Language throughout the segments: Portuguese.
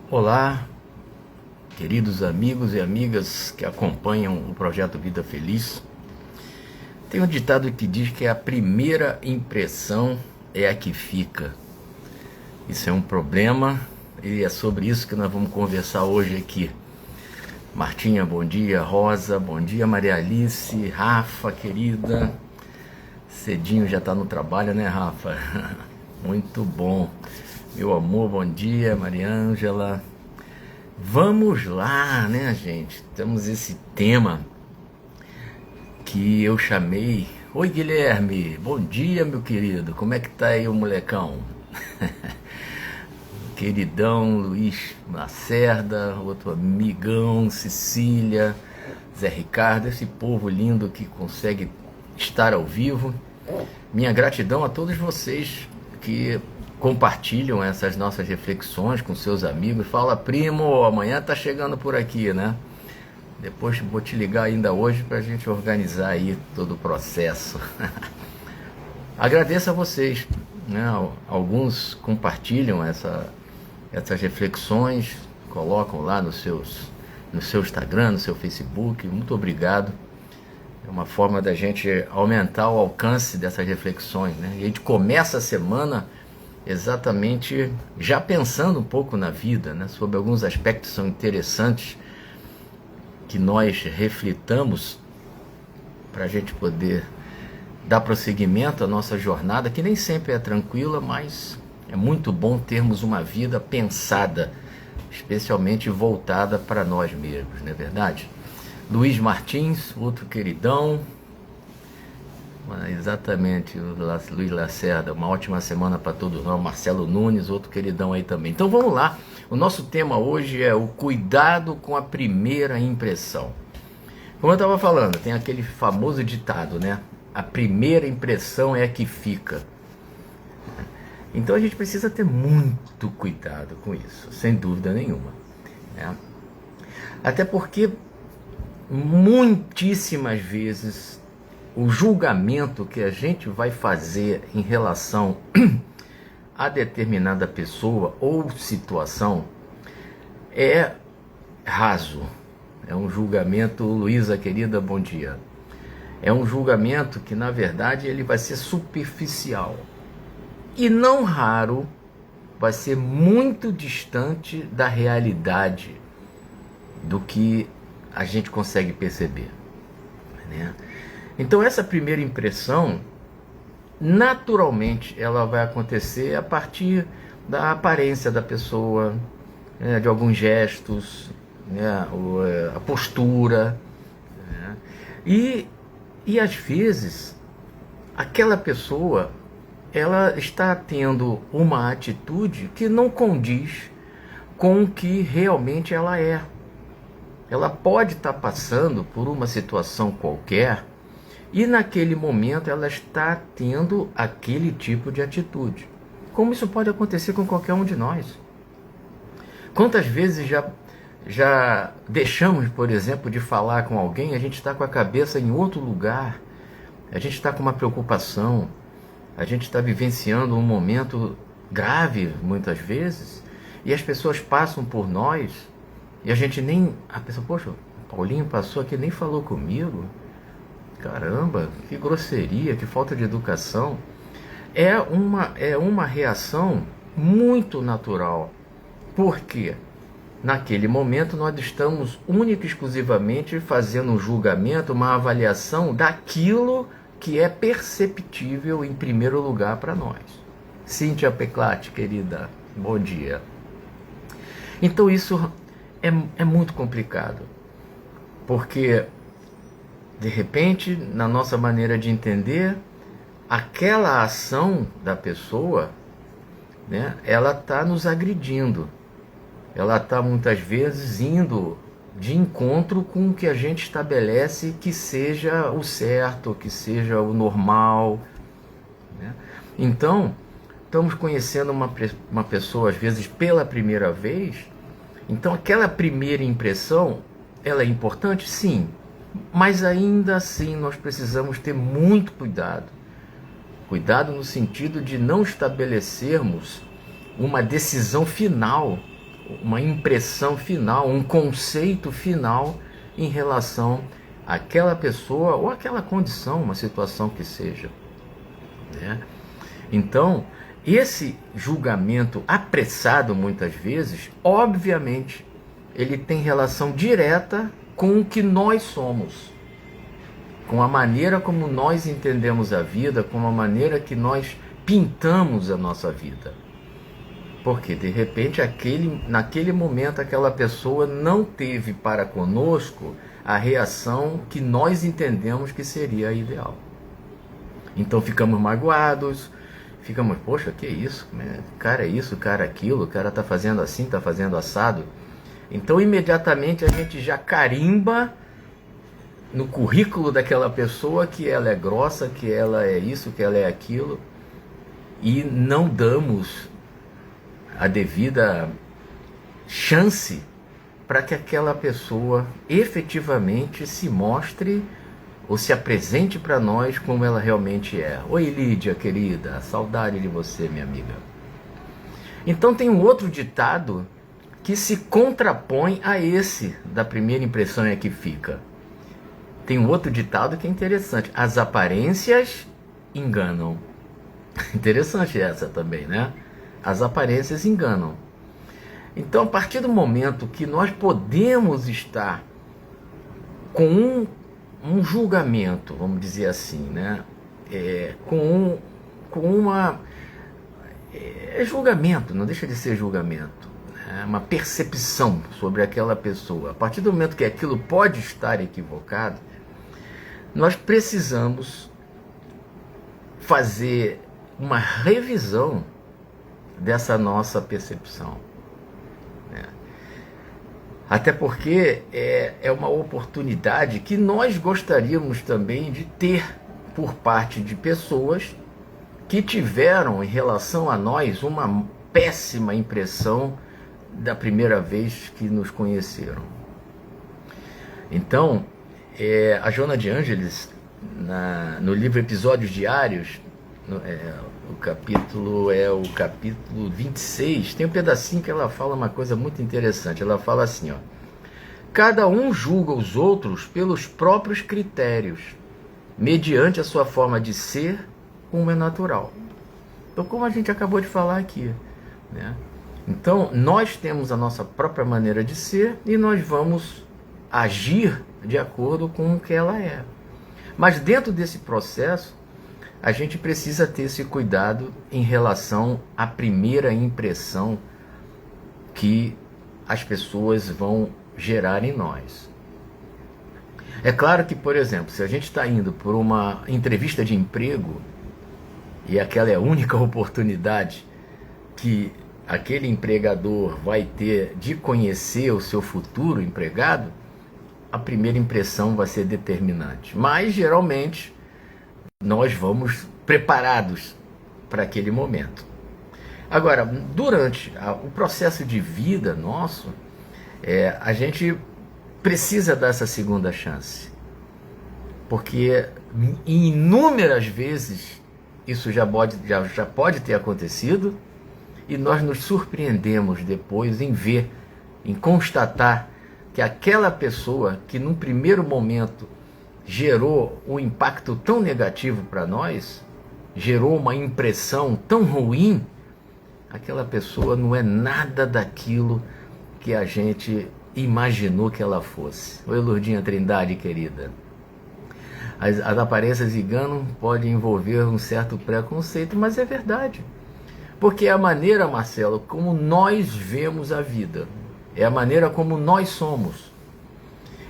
Olá, queridos amigos e amigas que acompanham o projeto Vida Feliz. Tem um ditado que diz que a primeira impressão é a que fica. Isso é um problema e é sobre isso que nós vamos conversar hoje aqui. Martinha, bom dia. Rosa, bom dia. Maria Alice, Rafa, querida. Cedinho já está no trabalho, né, Rafa? Muito bom. Meu amor, bom dia. Maria Ângela. Vamos lá, né, gente? Temos esse tema que eu chamei... Oi, Guilherme. Bom dia, meu querido. Como é que tá aí o molecão? Queridão Luiz Lacerda, outro amigão, Cecília, Zé Ricardo, esse povo lindo que consegue estar ao vivo. Minha gratidão a todos vocês que compartilham essas nossas reflexões com seus amigos. Fala, primo, amanhã tá chegando por aqui, né? Depois vou te ligar ainda hoje pra gente organizar aí todo o processo. Agradeço a vocês, né? Alguns compartilham essas reflexões, colocam lá no seu Instagram, no seu Facebook. Muito obrigado. É uma forma da gente aumentar o alcance dessas reflexões, né? E a gente começa a semana exatamente já pensando um pouco na vida, né? Sobre alguns aspectos que são interessantes que nós reflitamos para a gente poder dar prosseguimento à nossa jornada, que nem sempre é tranquila, mas é muito bom termos uma vida pensada, especialmente voltada para nós mesmos, não é verdade? Luiz Martins, outro queridão. Exatamente, o Luiz Lacerda, uma ótima semana para todos nós. Marcelo Nunes, outro queridão aí também. Então vamos lá, o nosso tema hoje é o cuidado com a primeira impressão. Como eu estava falando, tem aquele famoso ditado, né? A primeira impressão é a que fica. Então a gente precisa ter muito cuidado com isso, sem dúvida nenhuma, né? Até porque muitíssimas vezes o julgamento que a gente vai fazer em relação a determinada pessoa ou situação é raso. É um julgamento, Luísa querida, bom dia. É um julgamento que na verdade ele vai ser superficial. E não raro vai ser muito distante da realidade do que a gente consegue perceber, né? Então essa primeira impressão, naturalmente, ela vai acontecer a partir da aparência da pessoa, né, de alguns gestos, né, a postura, né? E às vezes aquela pessoa ela está tendo uma atitude que não condiz com o que realmente ela é. Ela pode estar passando por uma situação qualquer e naquele momento ela está tendo aquele tipo de atitude. Como isso pode acontecer com qualquer um de nós? Quantas vezes já deixamos, por exemplo, de falar com alguém, a gente está com a cabeça em outro lugar, a gente está com uma preocupação, a gente está vivenciando um momento grave, muitas vezes, e as pessoas passam por nós, e a gente nem... A pessoa, poxa, Paulinho passou aqui, nem falou comigo. Caramba, que grosseria, que falta de educação. É uma reação muito natural. Porque naquele momento nós estamos única e exclusivamente fazendo um julgamento, uma avaliação daquilo que é perceptível em primeiro lugar para nós. Cíntia Peclati, querida, bom dia. Então isso é muito complicado. Porque de repente, na nossa maneira de entender, aquela ação da pessoa, né, ela está nos agredindo. Ela está muitas vezes indo de encontro com o que a gente estabelece que seja o certo, que seja o normal, né? Então, estamos conhecendo uma pessoa, às vezes, pela primeira vez. Então, aquela primeira impressão, ela é importante? Sim. Mas ainda assim nós precisamos ter muito cuidado. Cuidado no sentido de não estabelecermos uma decisão final uma impressão final, um conceito final em relação àquela pessoa ou àquela condição, uma situação que seja, né? Então, esse julgamento apressado, muitas vezes, obviamente, ele tem relação direta com o que nós somos, com a maneira como nós entendemos a vida, com a maneira que nós pintamos a nossa vida. Porque, de repente, naquele momento, aquela pessoa não teve para conosco a reação que nós entendemos que seria a ideal. Então ficamos magoados, ficamos, poxa, que isso? Cara, é isso, cara, aquilo, o cara tá fazendo assim, tá fazendo assado. Então, imediatamente, a gente já carimba no currículo daquela pessoa que ela é grossa, que ela é isso, que ela é aquilo, e não damos a devida chance para que aquela pessoa efetivamente se mostre ou se apresente para nós como ela realmente é. Oi, Lídia, querida, saudade de você, minha amiga. Então tem um outro ditado que se contrapõe a esse da primeira impressão é que fica. Tem um outro ditado que é interessante. As aparências enganam. Interessante essa também, né? As aparências enganam. Então, a partir do momento que nós podemos estar com um julgamento, vamos dizer assim, né? Julgamento, não deixa de ser julgamento, né? Uma percepção sobre aquela pessoa. A partir do momento que aquilo pode estar equivocado, nós precisamos fazer uma revisão dessa nossa percepção, né? Até porque é uma oportunidade que nós gostaríamos também de ter por parte de pessoas que tiveram em relação a nós uma péssima impressão da primeira vez que nos conheceram. Então, a Joana de Ângeles, no livro Episódios Diários, o capítulo 26, tem um pedacinho que ela fala uma coisa muito interessante. Ela fala assim, ó: cada um julga os outros pelos próprios critérios, mediante a sua forma de ser, como é natural. Então, como a gente acabou de falar aqui, né? Então, nós temos a nossa própria maneira de ser e nós vamos agir de acordo com o que ela é. Mas dentro desse processo, a gente precisa ter esse cuidado em relação à primeira impressão que as pessoas vão gerar em nós. É claro que, por exemplo, se a gente está indo por uma entrevista de emprego e aquela é a única oportunidade que aquele empregador vai ter de conhecer o seu futuro empregado, a primeira impressão vai ser determinante. Mas, geralmente, nós vamos preparados para aquele momento. Agora, durante o processo de vida nosso, a gente precisa dar essa segunda chance. Porque inúmeras vezes isso já pode ter acontecido e nós nos surpreendemos depois em ver, em constatar que aquela pessoa que num primeiro momento gerou um impacto tão negativo para nós, gerou uma impressão tão ruim, aquela pessoa não é nada daquilo que a gente imaginou que ela fosse. Oi, Lourdinha Trindade, querida. As aparências enganam, pode envolver um certo preconceito, mas é verdade. Porque é a maneira, Marcelo, como nós vemos a vida. É a maneira como nós somos.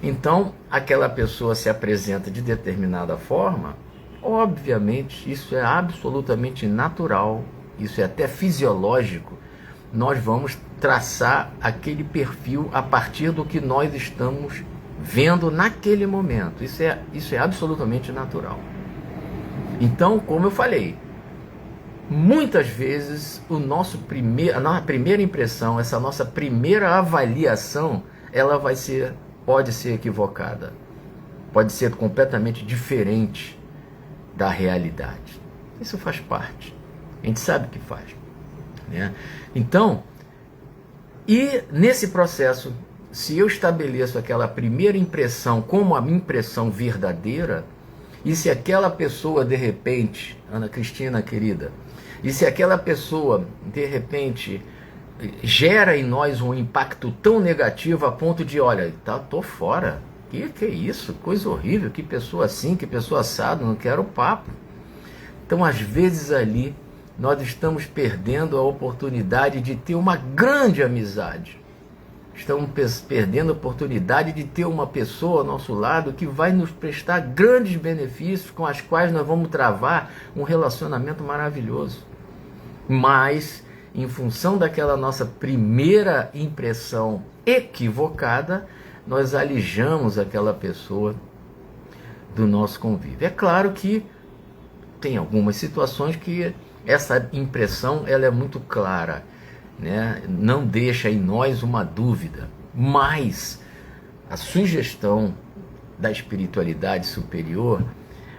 Então, aquela pessoa se apresenta de determinada forma, obviamente, isso é absolutamente natural, isso é até fisiológico. Nós vamos traçar aquele perfil a partir do que nós estamos vendo naquele momento. Isso é absolutamente natural. Então, como eu falei, muitas vezes a nossa primeira impressão, essa nossa primeira avaliação, ela pode ser equivocada, pode ser completamente diferente da realidade. Isso faz parte, a gente sabe que faz, né? Então, E nesse processo, se eu estabeleço aquela primeira impressão como a minha impressão verdadeira, e se aquela pessoa de repente, Ana Cristina querida, e se aquela pessoa de repente gera em nós um impacto tão negativo a ponto de, olha, tô fora, que é isso? Coisa horrível, que pessoa assim, que pessoa assado, não quero papo. Então, às vezes ali, nós estamos perdendo a oportunidade de ter uma grande amizade. Estamos perdendo a oportunidade de ter uma pessoa ao nosso lado que vai nos prestar grandes benefícios com as quais nós vamos travar um relacionamento maravilhoso. Mas, em função daquela nossa primeira impressão equivocada, nós alijamos aquela pessoa do nosso convívio. É claro que tem algumas situações que essa impressão ela é muito clara, né? Não deixa em nós uma dúvida, mas a sugestão da espiritualidade superior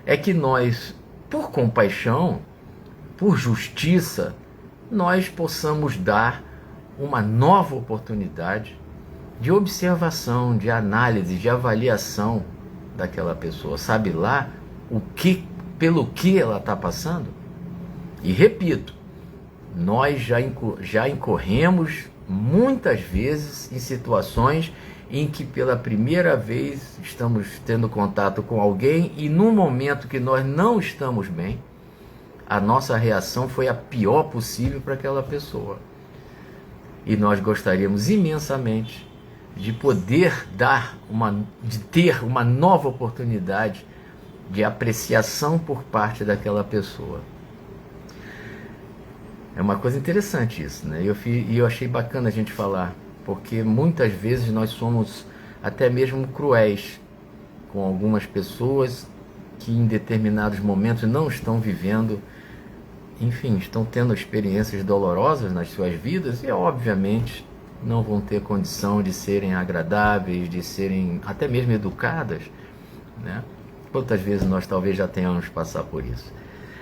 é que nós, por compaixão, por justiça, nós possamos dar uma nova oportunidade de observação, de análise, de avaliação daquela pessoa. Sabe lá pelo que ela está passando? E repito, nós já incorremos muitas vezes em situações em que pela primeira vez estamos tendo contato com alguém e num momento que nós não estamos bem, a nossa reação foi a pior possível para aquela pessoa. E nós gostaríamos imensamente de poder ter uma nova oportunidade de apreciação por parte daquela pessoa. É uma coisa interessante isso, né? E eu achei bacana a gente falar, porque muitas vezes nós somos até mesmo cruéis com algumas pessoas que em determinados momentos não estão vivendo, enfim, estão tendo experiências dolorosas nas suas vidas e obviamente não vão ter condição de serem agradáveis, de serem até mesmo educadas, né? Quantas vezes nós talvez já tenhamos passado por isso.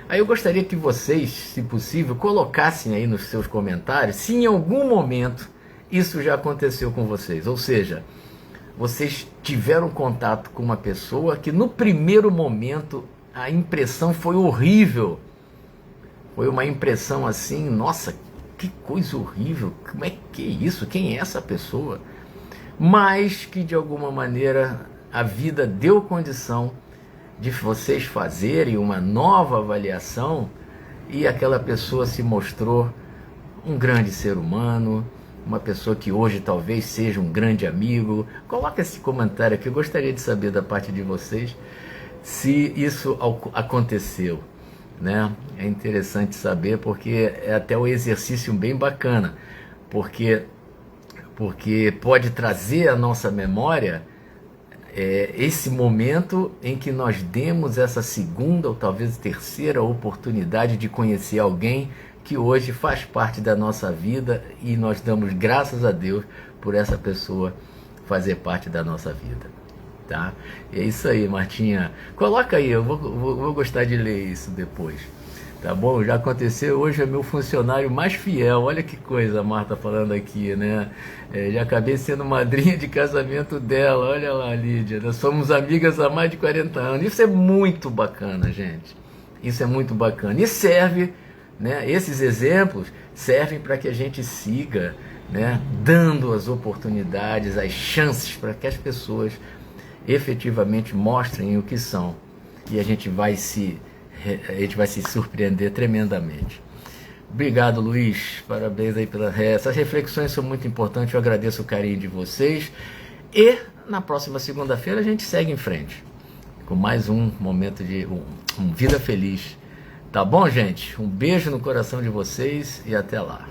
Aí eu gostaria que vocês, se possível, colocassem aí nos seus comentários se em algum momento isso já aconteceu com vocês. Ou seja, vocês tiveram contato com uma pessoa que no primeiro momento a impressão foi horrível. Foi uma impressão assim, nossa, que coisa horrível, como é que é isso? Quem é essa pessoa? Mas que de alguma maneira a vida deu condição de vocês fazerem uma nova avaliação e aquela pessoa se mostrou um grande ser humano, uma pessoa que hoje talvez seja um grande amigo. Coloca esse comentário aqui, eu gostaria de saber da parte de vocês se isso aconteceu, né? É interessante saber porque é até um exercício bem bacana, porque pode trazer à nossa memória esse momento em que nós demos essa segunda ou talvez terceira oportunidade de conhecer alguém que hoje faz parte da nossa vida e nós damos graças a Deus por essa pessoa fazer parte da nossa vida, tá? É isso aí, Martinha. Coloca aí, eu vou gostar de ler isso depois. Tá bom? Já aconteceu, hoje é meu funcionário mais fiel. Olha que coisa a Marta falando aqui, né? Já acabei sendo madrinha de casamento dela. Olha lá, Lídia. Nós somos amigas há mais de 40 anos. Isso é muito bacana, gente. Isso é muito bacana. E serve, né? Esses exemplos servem para que a gente siga, né? Dando as oportunidades, as chances para que as pessoas efetivamente mostrem o que são. E a gente vai se surpreender tremendamente. Obrigado, Luiz, parabéns aí essas reflexões são muito importantes, eu agradeço o carinho de vocês e na próxima segunda-feira a gente segue em frente com mais um momento de Vida Feliz, tá bom, gente? Um beijo no coração de vocês e até lá.